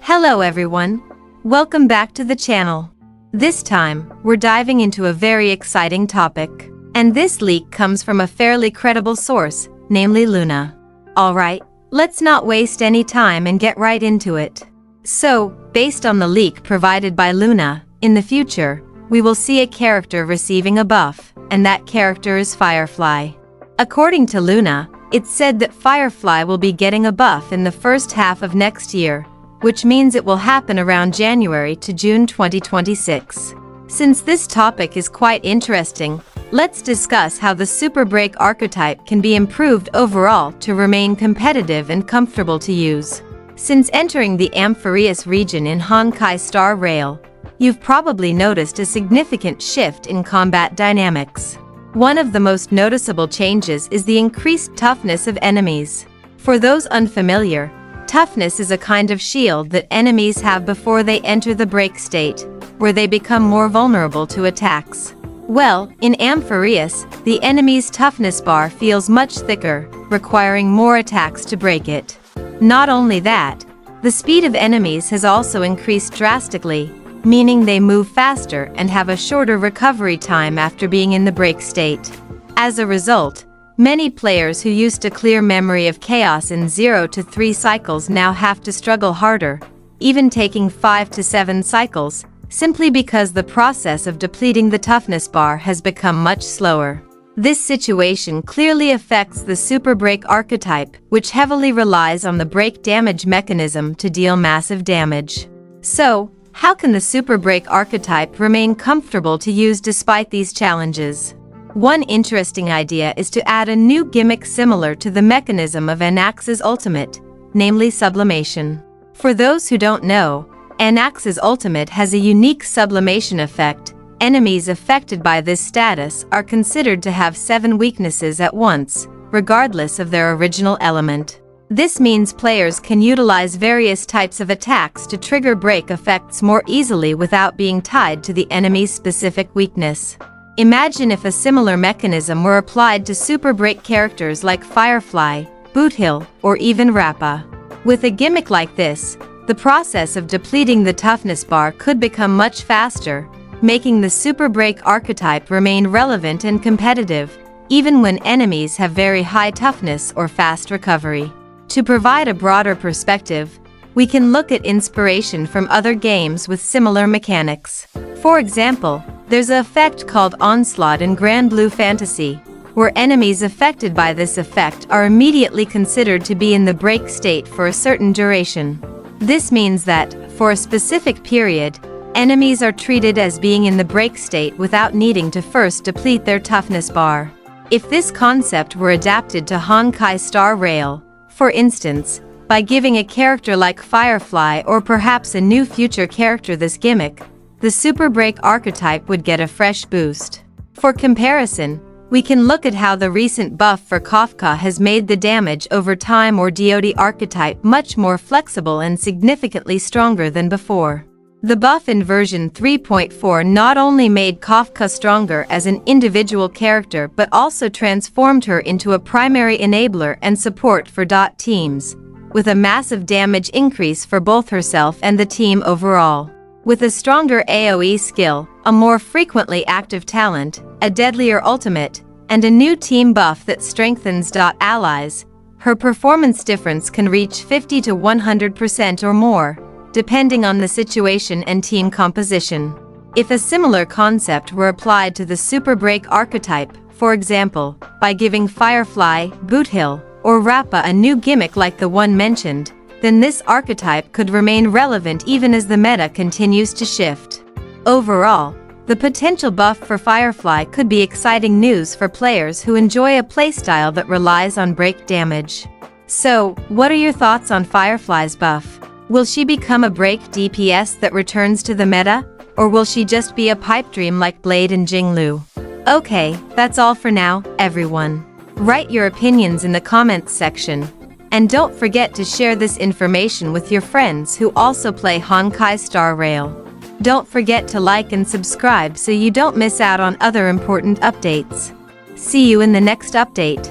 Hello everyone! Welcome back to the channel. This time, we're diving into a very exciting topic. And this leak comes from a fairly credible source, namely Luna. Alright, let's not waste any time and get right into it. So, based on the leak provided by Luna, in the future, we will see a character receiving a buff, and that character is Firefly. According to Luna, it's said that Firefly will be getting a buff in the first half of next year, which means it will happen around January to June 2026. Since this topic is quite interesting, let's discuss how the Super Break archetype can be improved overall to remain competitive and comfortable to use. Since entering the Amphireus region in Honkai starrail, you've probably noticed a significant shift in combat dynamics. One of the most noticeable changes is the increased toughness of enemies. For those unfamiliar, toughness is a kind of shield that enemies have before they enter the break state, where they become more vulnerable to attacks. Well, in Amphireus, the enemy's toughness bar feels much thicker, requiring more attacks to break it. Not only that, the speed of enemies has also increased drastically, meaning they move faster and have a shorter recovery time after being in the break state. As a result, many players who used to clear Memory of Chaos in 0 to 3 cycles now have to struggle harder, even taking 5 to 7 cycles, simply because the process of depleting the toughness bar has become much slower. This situation clearly affects the Super Break archetype, which heavily relies on the break damage mechanism to deal massive damage. So, how can the Super Break archetype remain comfortable to use despite these challenges? One interesting idea is to add a new gimmick similar to the mechanism of Anax's ultimate, namely sublimation. For those who don't know, Anax's ultimate has a unique sublimation effect. Enemies affected by this status are considered to have 7 weaknesses at once, regardless of their original element. This means players can utilize various types of attacks to trigger break effects more easily without being tied to the enemy's specific weakness. Imagine if a similar mechanism were applied to Super Break characters like Firefly, Boothill, or even Rappa. With a gimmick like this, the process of depleting the toughness bar could become much faster, making the Super Break archetype remain relevant and competitive, even when enemies have very high toughness or fast recovery. To provide a broader perspective, we can look at inspiration from other games with similar mechanics. For example, there's an effect called Onslaught in Grand Blue Fantasy, where enemies affected by this effect are immediately considered to be in the break state for a certain duration. This means that, for a specific period, enemies are treated as being in the break state without needing to first deplete their toughness bar. If this concept were adapted to Honkai starrail, for instance, by giving a character like Firefly or perhaps a new future character this gimmick, the Super Break archetype would get a fresh boost. For comparison, we can look at how the recent buff for Kafka has made the damage over time or DoD archetype much more flexible and significantly stronger than before. The buff in version 3.4 not only made Kafka stronger as an individual character but also transformed her into a primary enabler and support for teams, with a massive damage increase for both herself and the team overall. With a stronger AoE skill, a more frequently active talent, a deadlier ultimate, and a new team buff that strengthens allies, her performance difference can reach 50 to 100% or more, depending on the situation and team composition. If a similar concept were applied to the Super Break archetype, for example, by giving Firefly, Boothill, or Rappa a new gimmick like the one mentioned, then this archetype could remain relevant even as the meta continues to shift. Overall, the potential buff for Firefly could be exciting news for players who enjoy a playstyle that relies on break damage. So, what are your thoughts on Firefly's buff? Will she become a break DPS that returns to the meta, or will she just be a pipe dream like Blade and Jinglu? Okay, that's all for now, everyone. Write your opinions in the comments section, and don't forget to share this information with your friends who also play Honkai starrail. Don't forget to like and subscribe so you don't miss out on other important updates. See you in the next update.